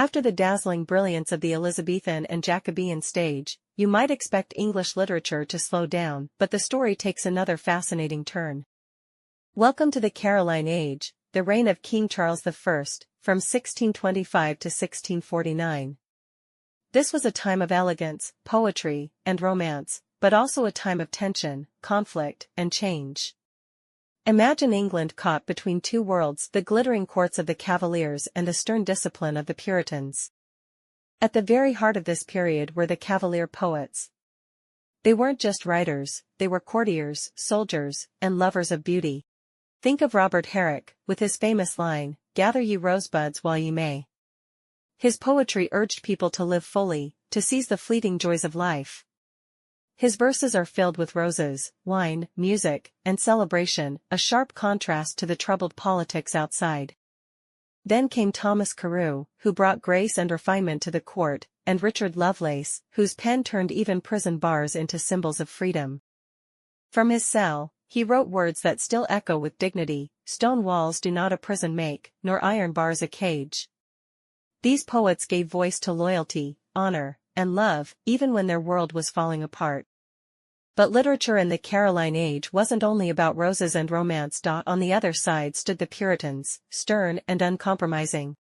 After the dazzling brilliance of the Elizabethan and Jacobean stage, you might expect English literature to slow down, but the story takes another fascinating turn. Welcome to the Caroline Age, the reign of King Charles I, from 1625 to 1649. This was a time of elegance, poetry, and romance, but also a time of tension, conflict, and change. Imagine England caught between two worlds, the glittering courts of the Cavaliers and the stern discipline of the Puritans. At the very heart of this period were the Cavalier Poets. They weren't just writers, they were courtiers, soldiers, and lovers of beauty. Think of Robert Herrick, with his famous line, "Gather ye rosebuds while ye may." His poetry urged people to live fully, to seize the fleeting joys of life. His verses are filled with roses, wine, music, and celebration, a sharp contrast to the troubled politics outside. Then came Thomas Carew, who brought grace and refinement to the court, and Richard Lovelace, whose pen turned even prison bars into symbols of freedom. From his cell, he wrote words that still echo with dignity: "Stone walls do not a prison make, nor iron bars a cage." These poets gave voice to loyalty, honor, and love, even when their world was falling apart. But literature in the Caroline Age wasn't only about roses and romance. On the other side stood the Puritans, stern and uncompromising.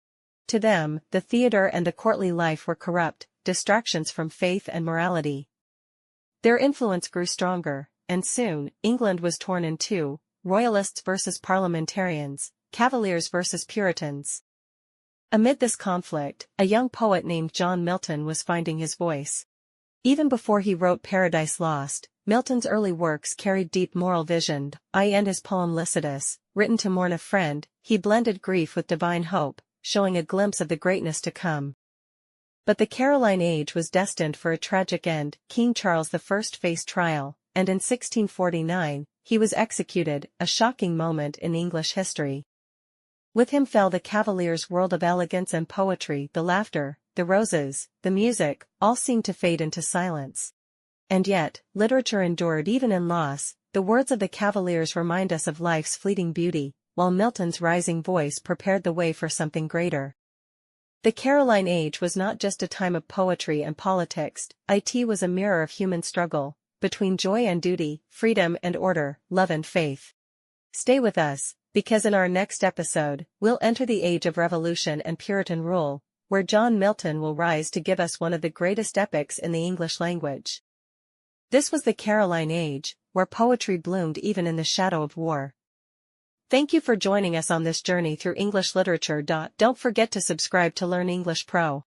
To them, the theatre and the courtly life were corrupt, distractions from faith and morality. Their influence grew stronger, and soon, England was torn in two: royalists versus parliamentarians, Cavaliers versus Puritans. Amid this conflict, a young poet named John Milton was finding his voice. Even before he wrote Paradise Lost, Milton's early works carried deep moral vision. In his poem Lycidas, written to mourn a friend, he blended grief with divine hope, showing a glimpse of the greatness to come. But the Caroline Age was destined for a tragic end. King Charles I faced trial, and in 1649, he was executed, a shocking moment in English history. With him fell the Cavaliers' world of elegance and poetry. The laughter, the roses, the music, all seemed to fade into silence. And yet, literature endured even in loss. The words of the Cavaliers remind us of life's fleeting beauty, while Milton's rising voice prepared the way for something greater. The Caroline Age was not just a time of poetry and politics. It was a mirror of human struggle, between joy and duty, freedom and order, love and faith. Stay with us, because in our next episode, we'll enter the age of revolution and Puritan rule, where John Milton will rise to give us one of the greatest epics in the English language. This was the Caroline Age, where poetry bloomed even in the shadow of war. Thank you for joining us on this journey through English literature. Don't forget to subscribe to Learn English Pro.